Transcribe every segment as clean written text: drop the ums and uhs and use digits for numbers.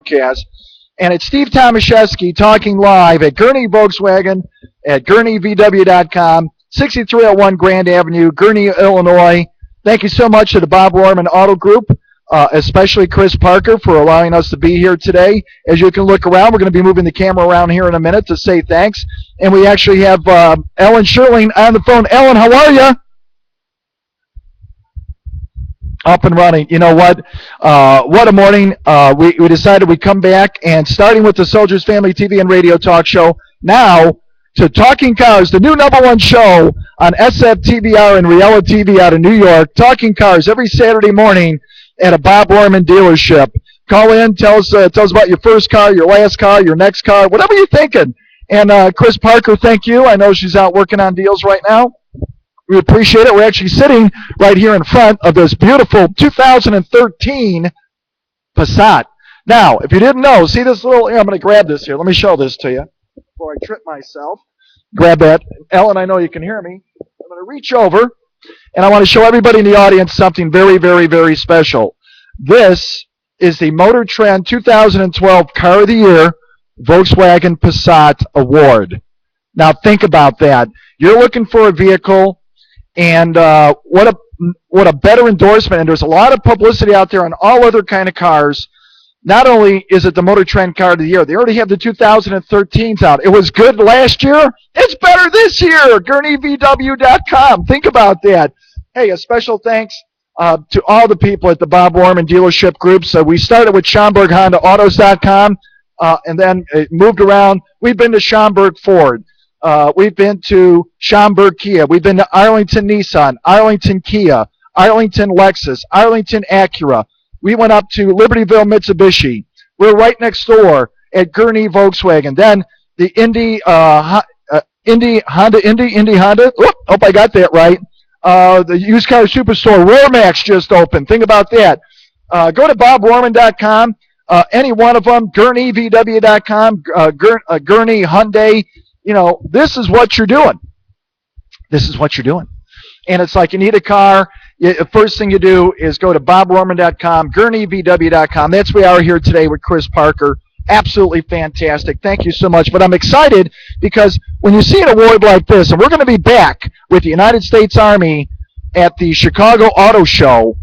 broadcast. And it's Steve Tomaszewski talking live at Gurnee Volkswagen at GurneeVW.com, 6301 Grand Avenue, Gurnee, Illinois. Thank you so much to the Bob Rohrman Auto Group, especially Chris Parker, for allowing us to be here today. As you can look around, we're going to be moving the camera around here in a minute to say thanks. And we actually have Ellen Sherling on the phone. Ellen, how are you? Up and running. You know what? What a morning. We decided we'd come back, and starting with the Soldiers Family TV and radio talk show, now to TalkingCarZ, the new #1 show on SFTBR and Riella TV out of New York. TalkingCarZ every Saturday morning at a Bob Rohrman dealership. Call in, tell us about your first car, your last car, your next car, whatever you're thinking. And Chris Parker, thank you. I know she's out working on deals right now. We appreciate it. We're actually sitting right here in front of this beautiful 2013 Passat. Now, if you didn't know, see this little, here, I'm going to grab this here. Let me show this to you before I trip myself. Grab that. Ellen, I know you can hear me. I'm going to reach over, and I want to show everybody in the audience something very, very, very special. This is the Motor Trend 2012 Car of the Year Volkswagen Passat Award. Now, think about that. You're looking for a vehicle, and what a better endorsement. And there's a lot of publicity out there on all other kind of cars. Not only is it the Motor Trend Car of the Year, they already have the 2013s out. It was good last year. It's better this year. GurneeVW.com. Think about that. Hey, a special thanks to all the people at the Bob Rohrman dealership groups. We started with SchaumburgHondaAutos.com, and then it moved around. We've been to Schaumburg Ford. We've been to Schaumburg Kia. We've been to Arlington Nissan, Arlington Kia, Arlington Lexus, Arlington Acura. We went up to Libertyville Mitsubishi. We're right next door at Gurnee Volkswagen. Then the Indy Honda. Hope I got that right. The used car superstore, Rohrmax, just opened. Think about that. Go to BobRohrman.com. Any one of them, GurneeVW.com, Gurnee Hyundai. You know, this is what you're doing. This is what you're doing. And it's like you need a car. The first thing you do is go to BobRohrman.com, GurneeVW.com. That's where we are here today with Chris Parker. Absolutely fantastic. Thank you so much. But I'm excited because when you see an award like this, and we're going to be back with the United States Army at the Chicago Auto Show,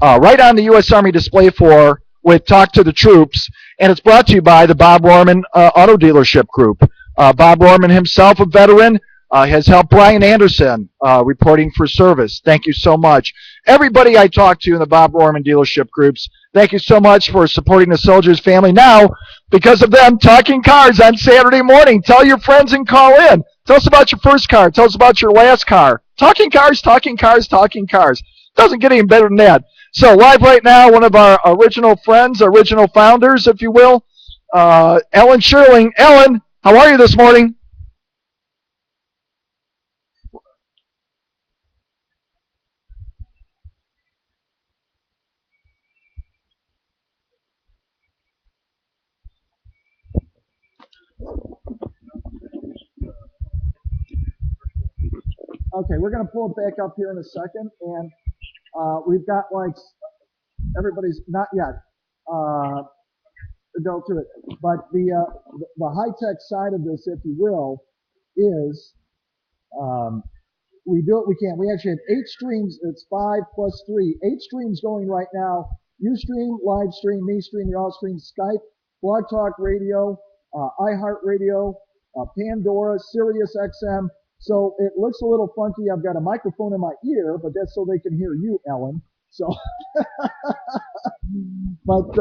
right on the U.S. Army display floor with Talk to the Troops, and it's brought to you by the Bob Rohrman Auto Dealership Group. Bob Rohrman himself, a veteran, has helped Brian Anderson reporting for service. Thank you so much. Everybody I talk to in the Bob Rohrman dealership groups, thank you so much for supporting the Soldiers family. Now, because of them, TalkingCarZ on Saturday morning. Tell your friends and call in. Tell us about your first car. Tell us about your last car. TalkingCarZ, TalkingCarZ, TalkingCarZ. Doesn't get any better than that. So live right now, one of our original friends, original founders, if you will, Ellen Sherling. Ellen, how are you this morning? Okay, we're going to pull it back up here in a second, and we've got like everybody's not yet go through it, but the high-tech side of this, if you will, is we do what we can. We actually have 8 streams. It's 5 plus 3, 8 streams going right now. Ustream, live stream, me stream, your all stream, Skype, Blog Talk Radio, iHeartRadio, Pandora, Sirius XM. So it looks a little funky. I've got a microphone in my ear, but that's so they can hear you, Ellen. So, but,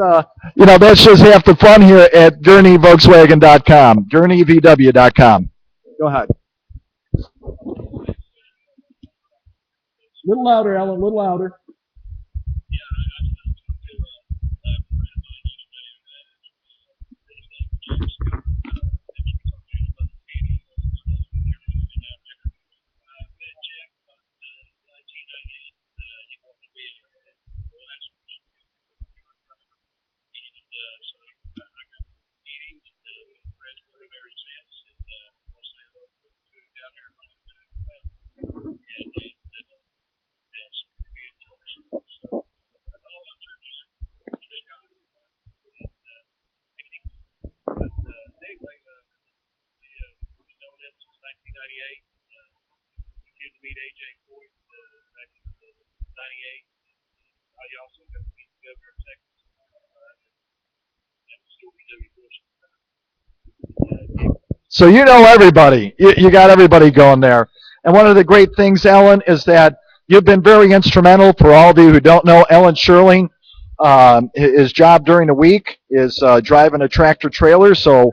you know, that's just half the fun here at GurneeVolkswagen.com, GurneeVW.com. Go ahead. A little louder, Ellen, a little louder. So you know everybody. You got everybody going there. And one of the great things, Ellen, is that you've been very instrumental for all of you who don't know. Ellen Sherling, his job during the week is driving a tractor trailer. So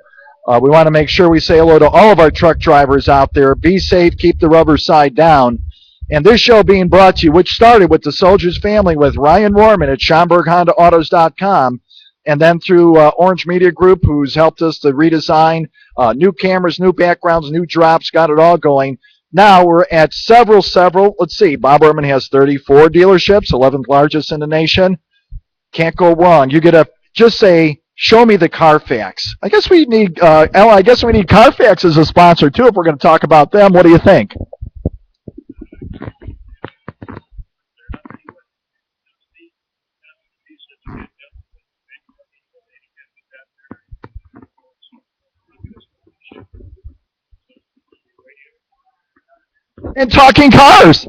we want to make sure we say hello to all of our truck drivers out there. Be safe. Keep the rubber side down. And this show being brought to you, which started with the Soldiers family with Ryan Rohrman at SchaumburgHondaAutos.com, and then through Orange Media Group, who's helped us to redesign new cameras, new backgrounds, new drops, got it all going. Now we're at several. Let's see, Bob Rohrman has 34 dealerships, 11th largest in the nation. Can't go wrong. You get a, just say, show me the Carfax. I guess we need, Ella, I guess we need Carfax as a sponsor too if we're going to talk about them. What do you think? And TalkingCarZ.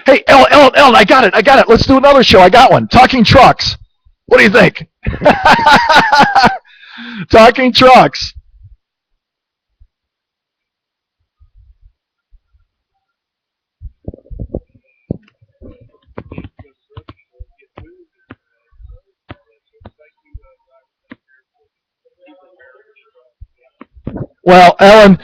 Hey, Ellen, I got it. Let's do another show. I got one. Talking Trucks. What do you think? Talking Trucks. Well, Ellen,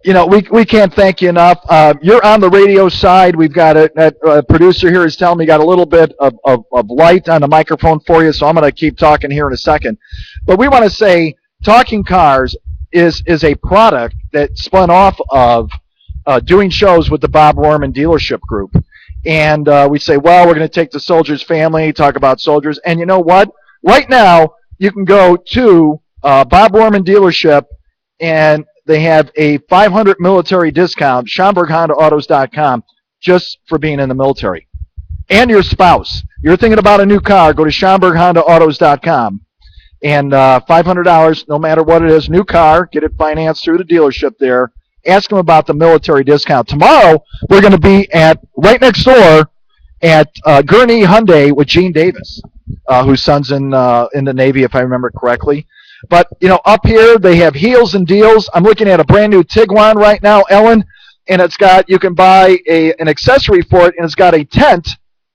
you know, we can't thank you enough. You're on the radio side. We've got a producer here is telling me got a little bit of light on the microphone for you, so I'm going to keep talking here in a second. But we want to say TalkingCarZ is a product that spun off of doing shows with the Bob Rohrman dealership group. And we say, well, we're going to take the Soldiers family, talk about soldiers. And you know what? Right now, you can go to Bob Rohrman dealership, and they have a $500 military discount, SchaumburgHondaAutos.com, just for being in the military. And your spouse. You're thinking about a new car, go to SchaumburgHondaAutos.com. And $500, no matter what it is, new car, get it financed through the dealership there. Ask them about the military discount. Tomorrow, we're going to be at right next door at Gurnee Hyundai with Gene Davis, whose son's in the Navy, if I remember correctly. But, you know, up here, they have heels and deals. I'm looking at a brand new Tiguan right now, Ellen, and it's got, you can buy an accessory for it, and it's got a tent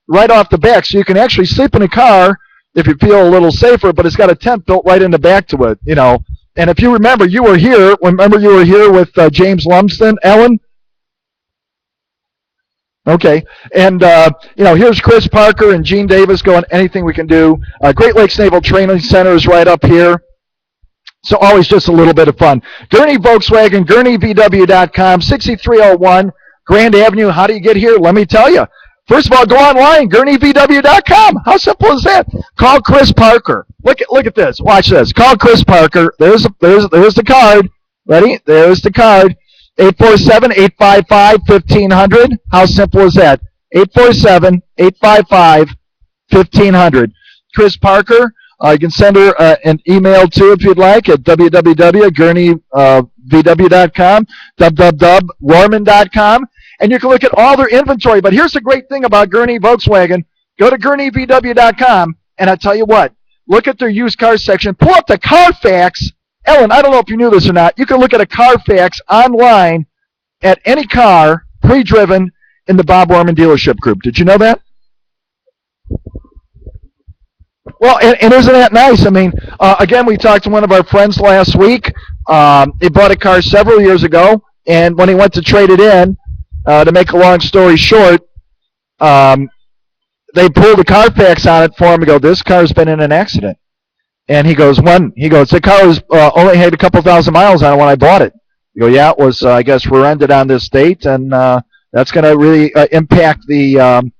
right off the back. So you can actually sleep in a car if you feel a little safer, but it's got a tent built right in the back to it, you know. And if you remember, you were here with James Lumsden, Ellen? Okay. And, you know, here's Chris Parker and Gene Davis going, anything we can do. Great Lakes Naval Training Center is right up here. So always just a little bit of fun. Gurnee Volkswagen, GurneeVW.com, 6301 Grand Avenue. How do you get here? Let me tell you. First of all, go online, GurneeVW.com. How simple is that? Call Chris Parker. Look at this. Watch this. Call Chris Parker. There's the card. Ready? There's the card. 847-855-1500. How simple is that? 847-855-1500. Chris Parker. You can send her an email too if you'd like at www.GurneeVW.com, www.Rohrman.com, and you can look at all their inventory. But here's the great thing about Gurnee Volkswagen. Go to GurneeVW.com, and I tell you what, look at their used car section. Pull up the Carfax. Ellen, I don't know if you knew this or not. You can look at a Carfax online at any car pre-driven in the Bob Rohrman dealership group. Did you know that? Well, and isn't that nice? I mean, again, we talked to one of our friends last week. He bought a car several years ago, and when he went to trade it in, to make a long story short, they pulled a Carfax on it for him and go, this car's been in an accident. And he goes, when? He goes, the car was only had a couple thousand miles on it when I bought it. You go, yeah, it was, I guess, rear-ended on this date, and that's going to really impact the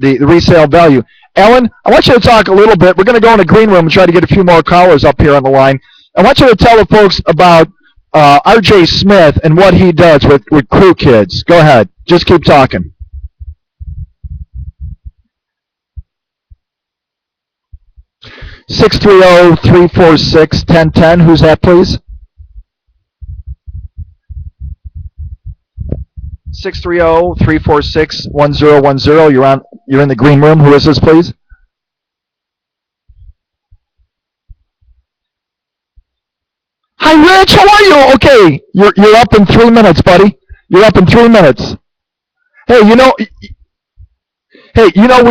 resale value. Ellen, I want you to talk a little bit. We're going to go in the green room and try to get a few more callers up here on the line. I want you to tell the folks about R.J. Smith and what he does with crew kids. Go ahead. Just keep talking. (630-346-1010). Who's that, please? 630-346-1010. You're in the green room. Who is this, please? Hi, Rich. How are you? Okay, you're up in 3 minutes, buddy. You're up in 3 minutes. Hey, we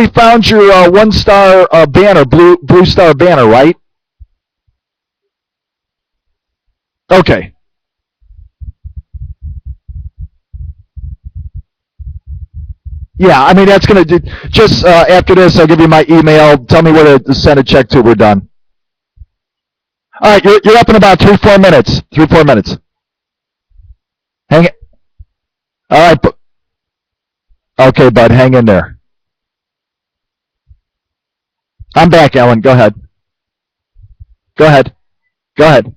found your one-star banner, blue star banner, right? Okay. Yeah, I mean, that's going to do. Just after this, I'll give you my email. Tell me where to send a check to. We're done. All right, you're up in about 3-4 minutes. 3-4 minutes. Hang it. All right. Okay, bud, hang in there. I'm back, Ellen. Go ahead. Go ahead. Go ahead.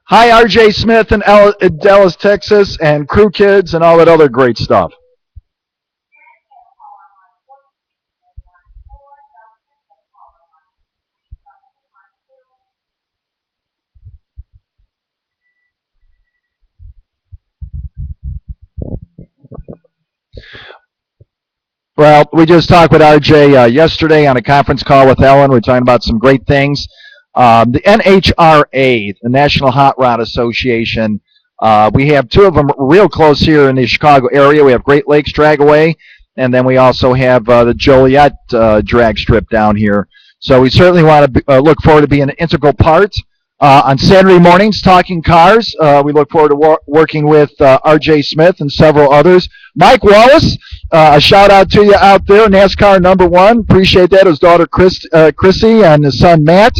Hi, RJ Smith in Dallas, Texas, and Crew Kids and all that other great stuff. Well, we just talked with RJ yesterday on a conference call with Ellen. We're talking about some great things. The NHRA, the National Hot Rod Association, we have two of them real close here in the Chicago area. We have Great Lakes Dragaway, and then we also have the Joliet drag strip down here. So we certainly want to look forward to being an integral part. On Saturday mornings, Talking Cars, we look forward to working with R.J. Smith and several others. Mike Wallace, a shout-out to you out there, NASCAR #1. Appreciate that. His daughter Chrissy and his son Matt.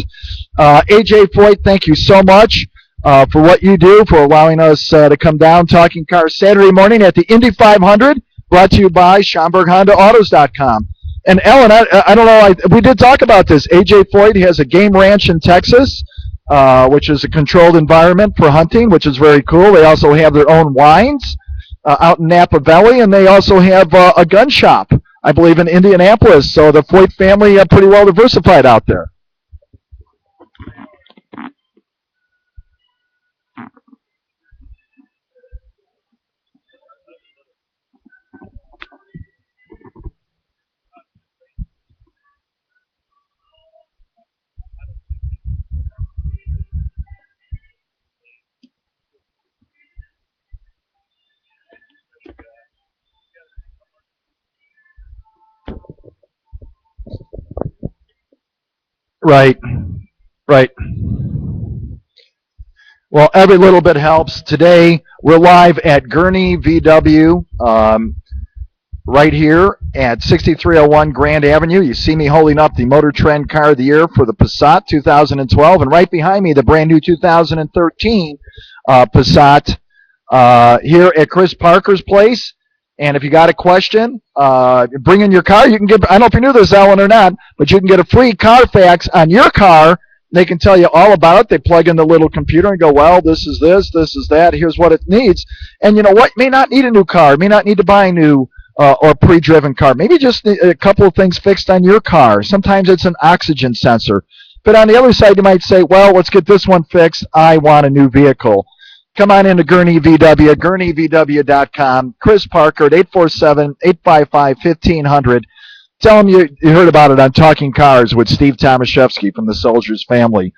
A.J. Foyt, thank you so much for what you do, for allowing us to come down. Talking Cars Saturday morning at the Indy 500, brought to you by SchaumburgHondaAutos.com. And Ellen, I don't know, we did talk about this. A.J. Foyt has a game ranch in Texas, which is a controlled environment for hunting, which is very cool. They also have their own wines out in Napa Valley, and they also have a gun shop, I believe, in Indianapolis. So the Foyt family are pretty well diversified out there. Right. Well, every little bit helps. Today, we're live at Gurnee VW, right here at 6301 Grand Avenue. You see me holding up the Motor Trend Car of the Year for the Passat 2012, and right behind me, the brand new 2013 Passat here at Chris Parker's place. And if you got a question, bring in your car. You can get, I don't know if you knew this, Ellen, or not, but you can get a free Carfax on your car. They can tell you all about it. They plug in the little computer and go, well, this is this is that, here's what it needs. And you know what? You may not need a new car. You may not need to buy a new or pre-driven car. Maybe just a couple of things fixed on your car. Sometimes it's an oxygen sensor. But on the other side, you might say, well, let's get this one fixed. I want a new vehicle. Come on into Gurnee VW, GurneeVW.com. Chris Parker at 847-855-1500. Tell them you heard about it on Talking Cars with Steve Tomaszewski from the Soldiers family.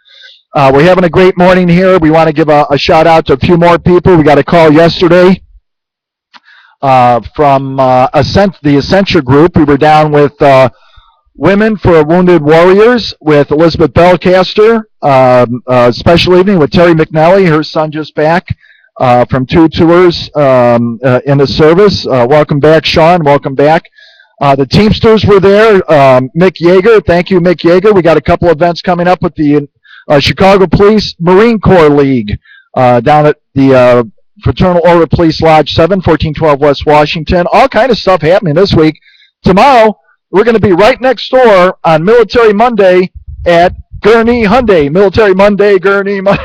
We're having a great morning here. We want to give a shout-out to a few more people. We got a call yesterday from the Essentia Group. We were down with Women for Wounded Warriors with Elizabeth Belcaster. Special evening with Terry McNally. Her son just back from 2 tours in the service. Welcome back, Sean. Welcome back. The Teamsters were there. Mick Yeager. Thank you, Mick Yeager. We got a couple events coming up with the Chicago Police Marine Corps League down at the Fraternal Order Police Lodge 7, 1412 West Washington. All kind of stuff happening this week. Tomorrow, we're going to be right next door on Military Monday at Gurnee Hyundai. Military Monday, Gurnee Monday.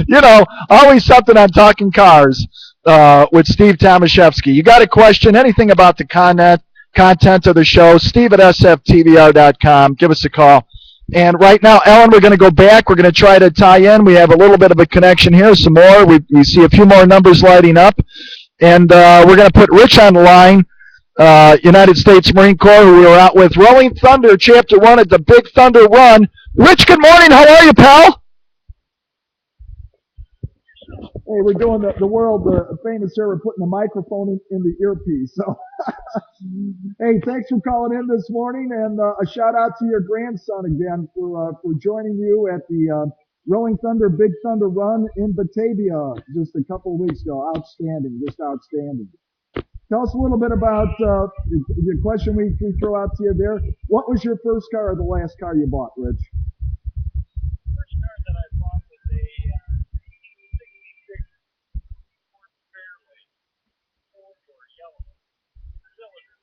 You know, always something on Talking Cars with Steve Tomaszewski. You got a question, anything about the content of the show, Steve at sftvr.com. Give us a call. And right now, Ellen, we're going to go back. We're going to try to tie in. We have a little bit of a connection here, some more. We see a few more numbers lighting up. And we're going to put Rich on the line, United States Marine Corps, who we were out with. Rolling Thunder, Chapter 1 at the Big Thunder Run. Rich, good morning. How are you, pal? Hey, we're doing the world famous here. We're putting the microphone in the earpiece. So, hey, thanks for calling in this morning, and a shout out to your grandson again for joining you at the Rolling Thunder Big Thunder Run in Batavia just a couple of weeks ago. Outstanding, just outstanding. Tell us a little bit about the question we throw out to you there. What was your first car or the last car you bought, Rich? First car that I bought was a 66 Ford Fairway, four-door yellow cylinder.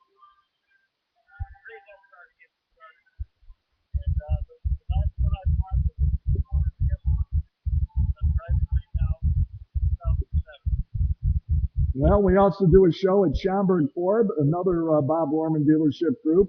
Great little car to get started. And the last one I bought was a Ford F-150. I'm driving right now, 2007. Well, we also do a show at Schaumburg Ford, another Bob Rohrman dealership group.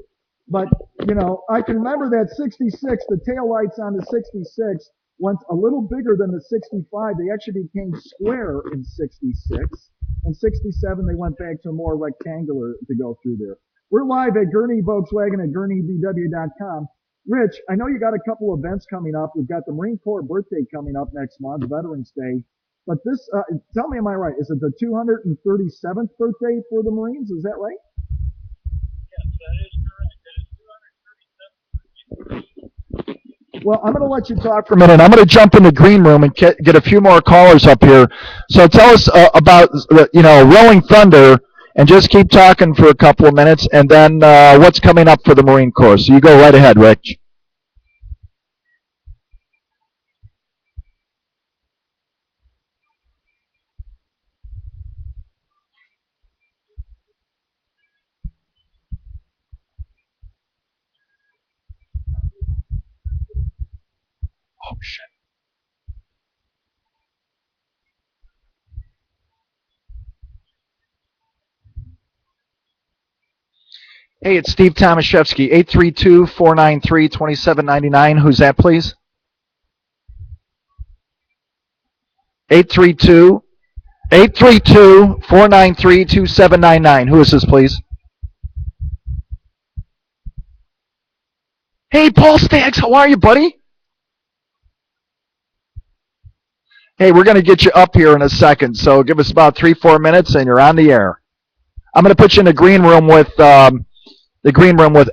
But, you know, I can remember that 66, the taillights on the 66 went a little bigger than the 65. They actually became square in 66. In 67, they went back to more rectangular to go through there. We're live at Gurnee Volkswagen at GurneeVW.com. Rich, I know you got a couple events coming up. We've got the Marine Corps birthday coming up next month, Veterans Day. But this, tell me, am I right? Is it the 237th birthday for the Marines? Is that right? Yes, that is correct. It is 237th. Well, I'm going to let you talk for a minute. I'm going to jump in the green room and get a few more callers up here. So tell us about, Rolling Thunder, and just keep talking for a couple of minutes, and then what's coming up for the Marine Corps. So you go right ahead, Rich. Oh, shit. Hey, it's Steve Tomaszewski, 832-493-2799. Who's that, please? 832-493-2799. Who is this, please? Hey, Paul Staggs, how are you, buddy? Hey, we're going to get you up here in a second, so give us about 3-4 minutes, and you're on the air. I'm going to put you in the green room with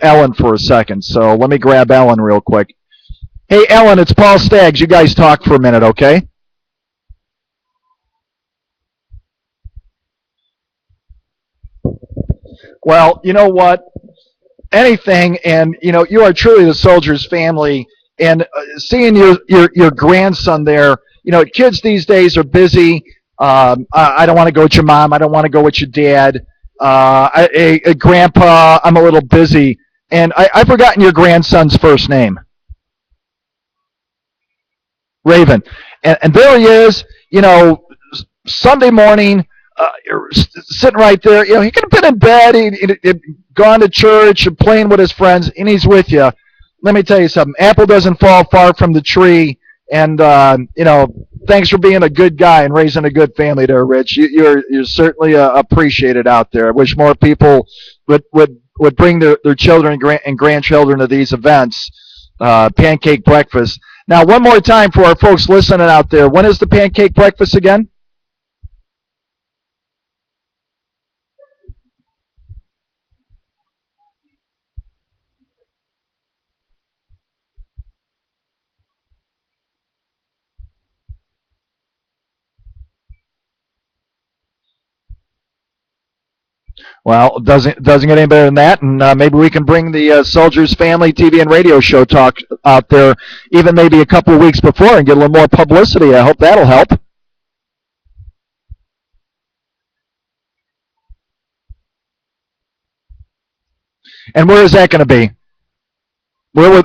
Ellen for a second. So let me grab Ellen real quick. Hey, Ellen, it's Paul Staggs. You guys talk for a minute, okay? Well, you know what? Anything, and you are truly the soldier's family. And seeing your grandson there, kids these days are busy. I don't want to go with your mom. I don't want to go with your dad. Grandpa, I'm a little busy. And I've forgotten your grandson's first name. Raven. And there he is, Sunday morning, you're sitting right there. He could have been in bed, he'd gone to church and playing with his friends, and he's with you. Let me tell you something. Apple doesn't fall far from the tree. And, thanks for being a good guy and raising a good family there, Rich. You're certainly appreciated out there. I wish more people would bring their children and grandchildren to these events. Pancake breakfast. Now, one more time for our folks listening out there. When is the pancake breakfast again? Well, doesn't get any better than that, and maybe we can bring the Soldiers Family TV and radio show talk out there, even maybe a couple of weeks before, and get a little more publicity. I hope that'll help. And where is that going to be? Where?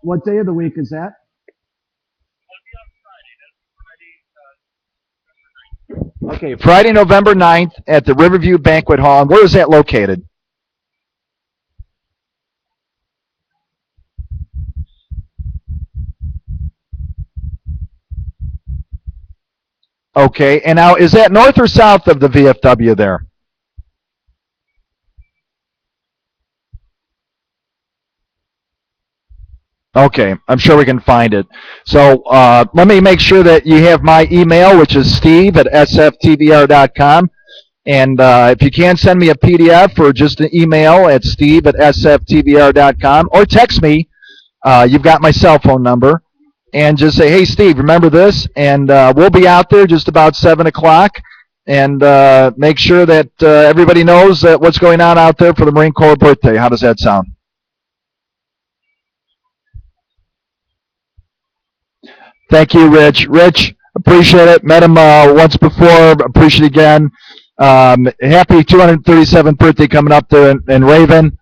What day of the week is that? It'll be on Friday. That's Friday, Okay, Friday, November 9th at the Riverview Banquet Hall. And where is that located? Okay, and now is that north or south of the VFW there? Okay, I'm sure we can find it. So let me make sure that you have my email, which is steve@sftvr.com. And if you can, send me a PDF or just an email at steve@sftvr.com or text me. You've got my cell phone number. And just say, hey, Steve, remember this? And we'll be out there just about 7 o'clock. And make sure that everybody knows what's going on out there for the Marine Corps birthday. How does that sound? Thank you, Rich. Rich, appreciate it. Met him once before. Appreciate it again. Happy 237th birthday coming up there in Raven.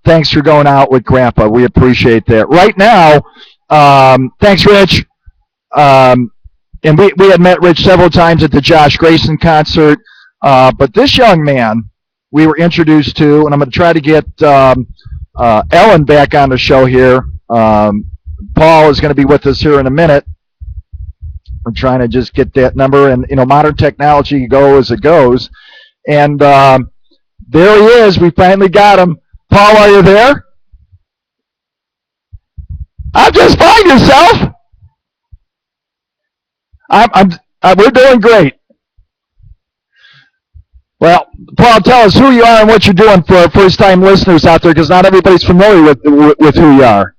Thanks for going out with Grandpa. We appreciate that. Right now, thanks, Rich. And we had met Rich several times at the Josh Grayson concert. But this young man we were introduced to, and I'm going to try to get Ellen back on the show here. Paul is going to be with us here in a minute. I'm trying to just get that number, and modern technology go as it goes. And there he is. We finally got him. Paul, are you there? I'm just fine. Yourself? We're doing great. Well, Paul, tell us who you are and what you're doing for our first-time listeners out there, because not everybody's familiar with who you are.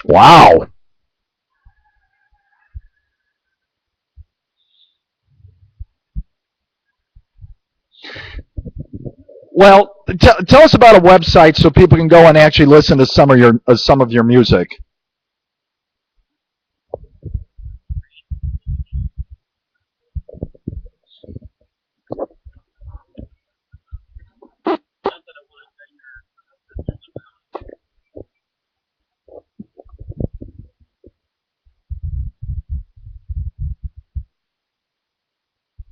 Wow. Well, tell us about a website so people can go and actually listen to some of your music.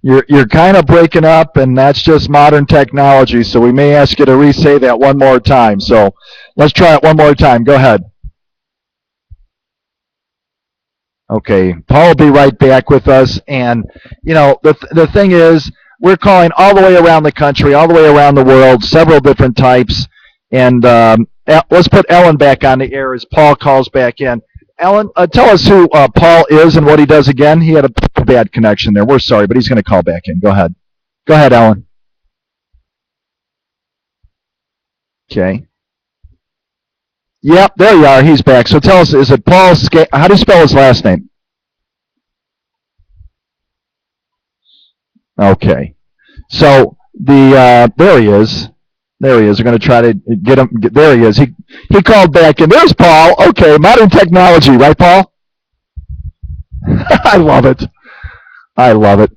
You're kind of breaking up, and that's just modern technology, so we may ask you to re-say that one more time. So let's try it one more time. Go ahead. Okay, Paul will be right back with us. And, the thing is, we're calling all the way around the country, all the way around the world, several different types. And let's put Ellen back on the air as Paul calls back in. Ellen, tell us who Paul is and what he does again. He had a bad connection there. We're sorry, but he's going to call back in. Go ahead. Go ahead, Ellen. Okay. Yep, there you are. He's back. So tell us, is it Paul how do you spell his last name? Okay. So there he is. There he is. We're going to try to get him. There he is. He called back in. There's Paul. Okay, modern technology, right, Paul? I love it. I love it.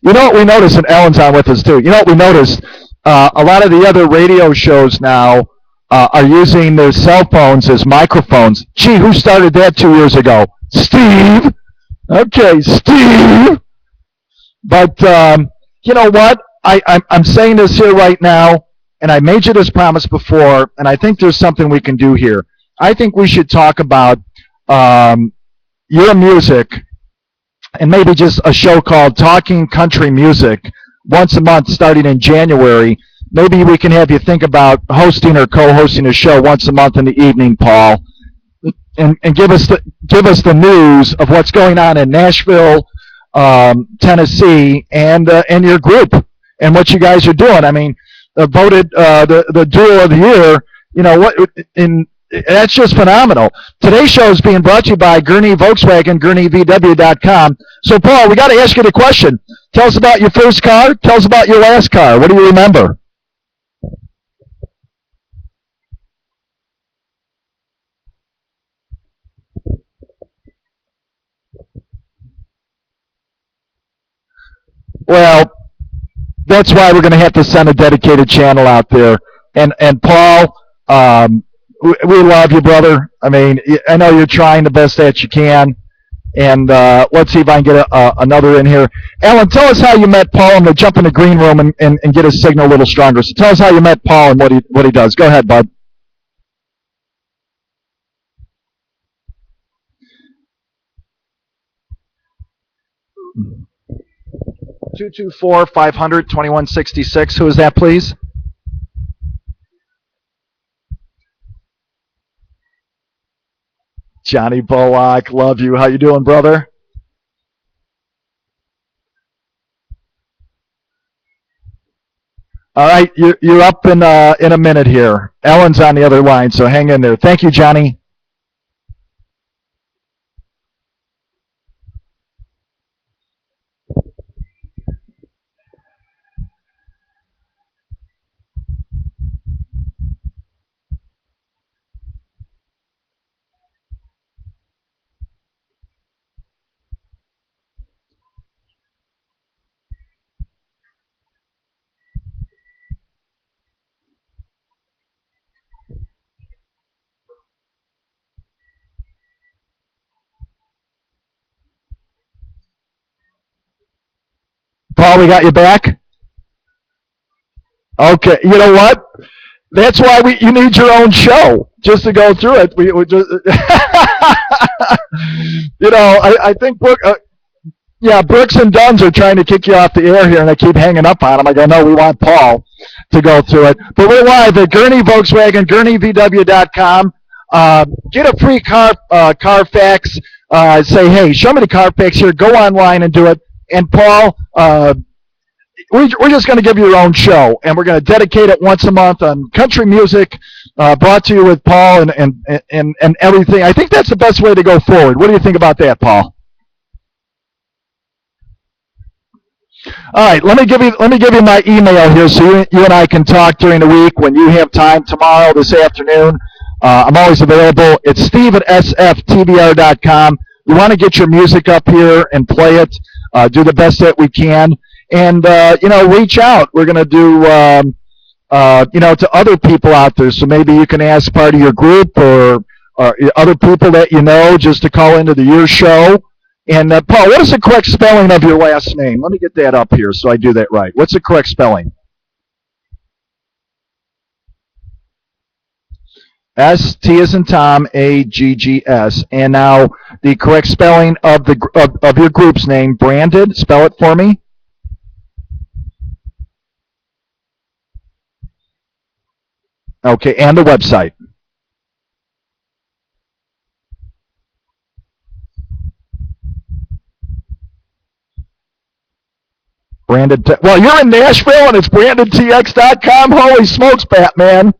You know what we noticed, and Ellen's on with us too. You know what we noticed? A lot of the other radio shows now are using their cell phones as microphones. Gee, who started that 2 years ago? Steve. Okay, Steve. But you know what? I'm saying this here right now, and I made you this promise before, and I think there's something we can do here. I think we should talk about your music, and maybe just a show called Talking Country Music once a month starting in January. Maybe we can have you think about hosting or co-hosting a show once a month in the evening, Paul, and give us the news of what's going on in Nashville, Tennessee, and your group and what you guys are doing. I mean, voted the duo of the year. You know what? That's just phenomenal. Today's show is being brought to you by Gurnee Volkswagen, GurneeVW.com. So, Paul, we got to ask you the question. Tell us about your first car. Tell us about your last car. What do you remember? Well, that's why we're going to have to send a dedicated channel out there. And Paul, we love you, brother. I mean, I know you're trying the best that you can. And let's see if I can get another in here. Alan, tell us how you met Paul. I'm going to jump in the green room and get his signal a little stronger. So tell us how you met Paul and what he does. Go ahead, bud. 224-500-2166. Who is that, please? Johnny Bullock, love you. How you doing, brother? All right, you're up in a minute here. Ellen's on the other line, so hang in there. Thank you, Johnny. Paul, we got you back? Okay, you know what? That's why you need your own show just to go through it. We just, I think Brooks and Duns are trying to kick you off the air here, and I keep hanging up on them. I go, no, we want Paul to go through it. But we're live at Gurnee Volkswagen, GurneeVW.com. Get a free Carfax. Say, hey, show me the Carfax here. Go online and do it. And Paul, we're just going to give you your own show, and we're going to dedicate it once a month on country music, brought to you with Paul and everything. I think that's the best way to go forward. What do you think about that, Paul? All right, let me give you my email here so you and I can talk during the week when you have time tomorrow, this afternoon. I'm always available. It's Steve at sftbr.com. We want to get your music up here and play it, do the best that we can. And, reach out. We're going to do, to other people out there. So maybe you can ask part of your group or other people that you know just to call into your show. And, Paul, what is the correct spelling of your last name? Let me get that up here so I do that right. What's the correct spelling? S-T as in Tom, A-G-G-S. And now the correct spelling of of your group's name, Branded. Spell it for me. Okay, and the website. Branded. Well, you're in Nashville and it's brandedtx.com. Holy smokes, Batman.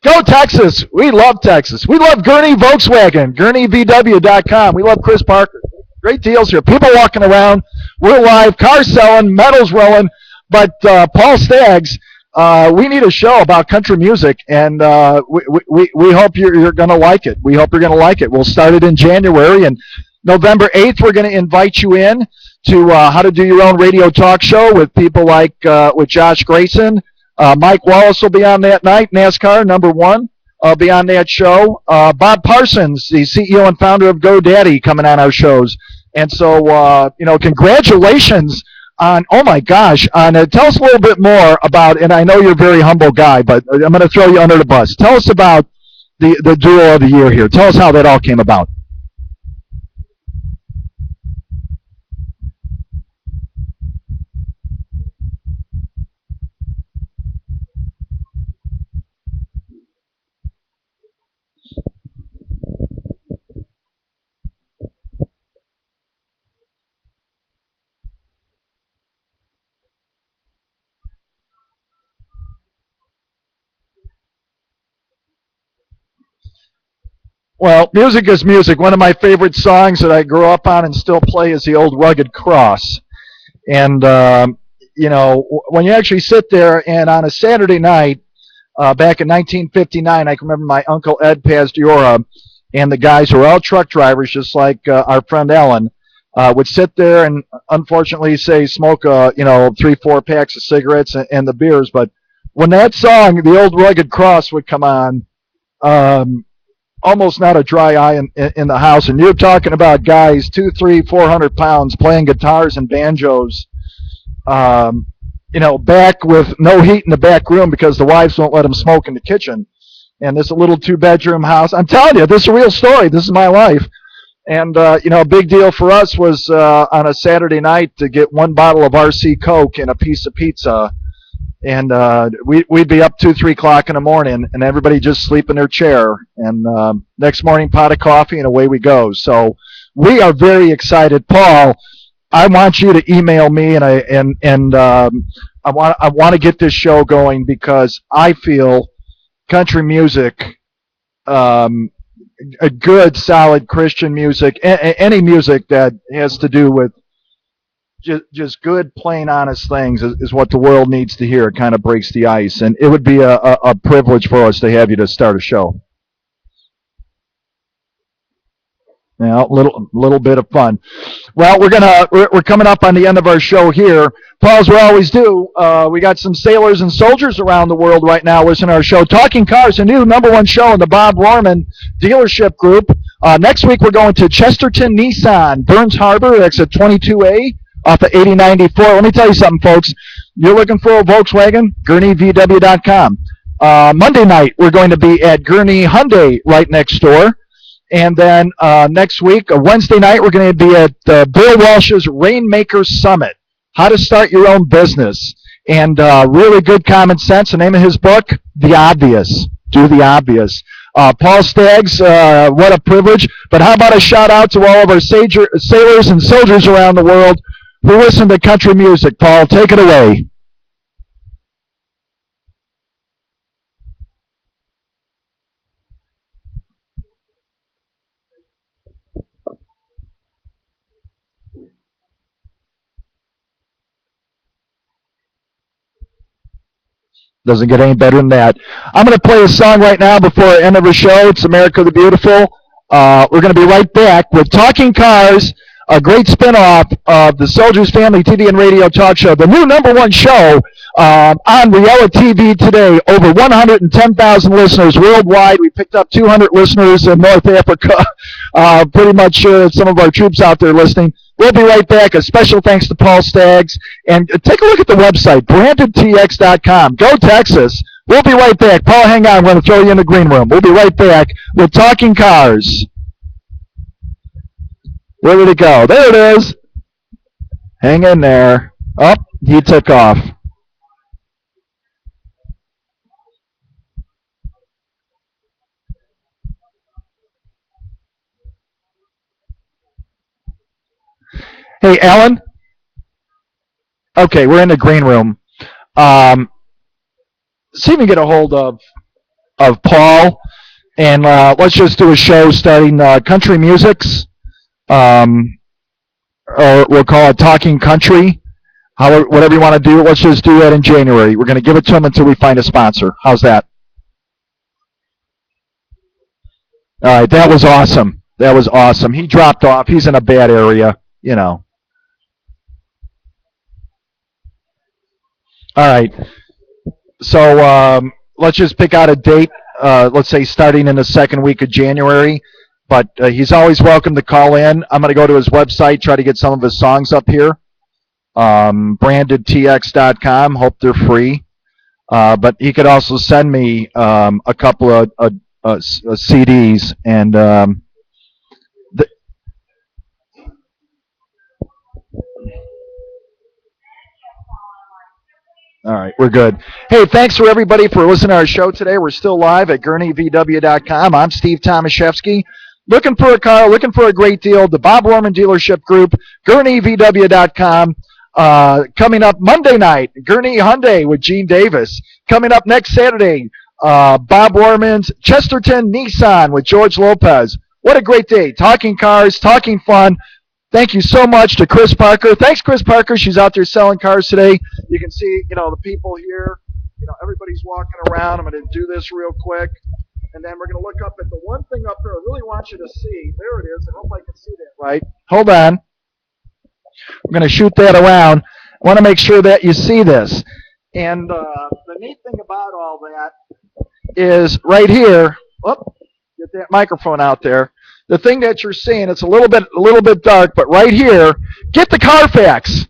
Go Texas. We love Texas. We love Gurnee Volkswagen, GurneeVW.com. We love Chris Parker. Great deals here. People walking around. We're live. Cars selling. Metals rolling. But Paul Staggs, we need a show about country music, and we hope you're going to like it. We hope you're going to like it. We'll start it in January, and November 8th, we're going to invite you in to How to Do Your Own Radio Talk Show with people like with Josh Grayson. Mike Wallace will be on that night, NASCAR #1. Be on that show. Bob Parsons, the CEO and founder of GoDaddy, coming on our shows. And so, congratulations on, oh my gosh, tell us a little bit more about, and I know you're a very humble guy, but I'm going to throw you under the bus. Tell us about the duo of the year here. Tell us how that all came about. Well, music is music. One of my favorite songs that I grew up on and still play is the old Rugged Cross. And, when you actually sit there and on a Saturday night, back in 1959, I can remember my Uncle Ed Pazdiora, and the guys who are all truck drivers, just like our friend Alan, would sit there and unfortunately say smoke, 3-4 packs of cigarettes and the beers. But when that song, The Old Rugged Cross, would come on, almost not a dry eye in the house. And you're talking about guys 200, 300, 400 pounds playing guitars and banjos, back with no heat in the back room because the wives won't let them smoke in the kitchen. And this little 2-bedroom house. I'm telling you, this is a real story. This is my life. And, a big deal for us was on a Saturday night to get 1 bottle of RC Coke and a piece of pizza. And we'd be up 2, 3 o'clock in the morning, and everybody just sleep in their chair. And next morning, pot of coffee, and away we go. So we are very excited. Paul, I want you to email me, and I want to get this show going because I feel country music, a good, solid Christian music, any music that has to do with just good, plain, honest things is what the world needs to hear. It kind of breaks the ice, and it would be a privilege for us to have you to start a show. Now, little bit of fun. Well, we're coming up on the end of our show here. Paul, as we always do, we got some sailors and soldiers around the world right now listening to our show. Talking Cars, a new #1 show in the Bob Rohrman dealership group. Next week we're going to Chesterton Nissan, Burns Harbor, exit 22A off of 8094. Let me tell you something, folks. You're looking for a Volkswagen? GurneeVW.com. Monday night we're going to be at Gurnee Hyundai right next door. And then next week, Wednesday night, we're going to be at Bill Walsh's Rainmaker Summit, How to Start Your Own Business. And really good common sense. The name of his book, The Obvious. Do the Obvious. Paul Staggs, what a privilege. But how about a shout out to all of our sailors and soldiers around the world who listen to country music. Paul, take it away. Doesn't get any better than that. I'm going to play a song right now before the end of the show. It's America the Beautiful. We're going to be right back with Talking Cars, a great spinoff of the Soldiers Family TV and Radio Talk Show, the new #1 show on reality TV today. Over 110,000 listeners worldwide. We picked up 200 listeners in North Africa. Pretty much sure that some of our troops out there listening. We'll be right back. A special thanks to Paul Staggs. And take a look at the website, brandedtx.com. Go Texas. We'll be right back. Paul, hang on. We're going to throw you in the green room. We'll be right back with Talking Cars. Where did it go? There it is. Hang in there. Oh, he took off. Hey, Alan? Okay, we're in the green room. See if we can get a hold of Paul, and let's just do a show starting country musics, or we'll call it Talking Country. Whatever you want to do, let's just do that in January. We're going to give it to him until we find a sponsor. How's that? All right, that was awesome. That was awesome. He dropped off. He's in a bad area, you know. All right. So let's just pick out a date, let's say starting in the second week of January. But he's always welcome to call in. I'm going to go to his website, try to get some of his songs up here. Brandedtx.com. Hope they're free. But he could also send me a couple of CDs. And all right, we're good. Hey, thanks for everybody for listening to our show today. We're still live at GurneeVW.com. I'm Steve Tomaszewski. Looking for a car, looking for a great deal. The Bob Rohrman Dealership Group, GurneeVW.com. Coming up Monday night, Gurnee Hyundai with Gene Davis. Coming up next Saturday, Bob Rohrman's Chesterton Nissan with George Lopez. What a great day. Talking cars, talking fun. Thank you so much to Chris Parker. Thanks, Chris Parker. She's out there selling cars today. You can see, the people here. Everybody's walking around. I'm going to do this real quick. And then we're going to look up at the one thing up there I really want you to see. There it is. I hope I can see that right. Hold on. I'm going to shoot that around. I want to make sure that you see this. And the neat thing about all that is right here. Whoop, get that microphone out there. The thing that you're seeing, it's a little bit dark, but right here, get the Carfax.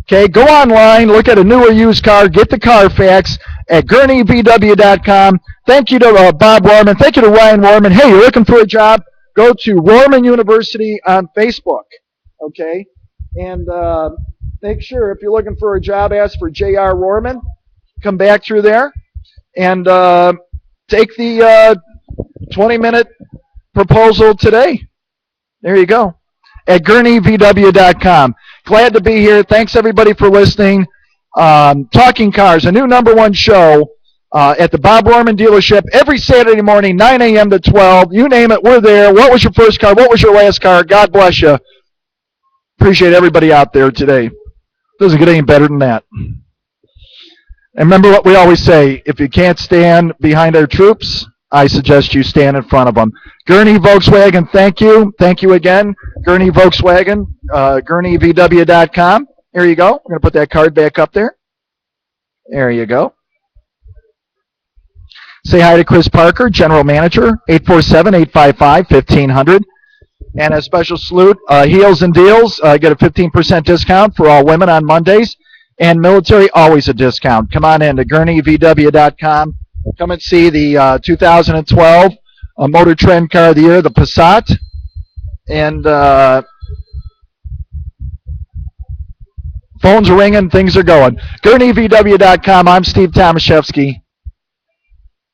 Okay, go online, look at a new or used car, get the Carfax at GurneeVW.com. Thank you to Bob Rohrman. Thank you to Ryan Rohrman. Hey, you're looking for a job? Go to Rohrman University on Facebook. Okay, and make sure if you're looking for a job, ask for J.R. Rohrman. Come back through there and take the 20-minute proposal today. There you go. At GurneeVW.com. Glad to be here. Thanks, everybody, for listening. TalkingCarZ, a new #1 show at the Bob Rohrman dealership every Saturday morning, 9 a.m. to 12. You name it, we're there. What was your first car? What was your last car? God bless you. Appreciate everybody out there today. Doesn't get any better than that. And remember what we always say, if you can't stand behind our troops, I suggest you stand in front of them. Gurnee Volkswagen, thank you. Thank you again. Gurnee Volkswagen, GurneeVW.com. There you go. I'm going to put that card back up there. There you go. Say hi to Chris Parker, General Manager, 847-855-1500. And a special salute, Heels and Deals, get a 15% discount for all women on Mondays. And military, always a discount. Come on in to GurneeVW.com. Come and see the 2012 Motor Trend Car of the Year, the Passat. And phones are ringing, things are going. GurneeVW.com. I'm Steve Tomaszewski.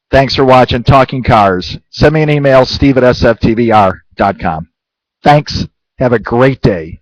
Thanks for watching TalkingCarZ. Send me an email, steve@sftvr.com. Thanks. Have a great day.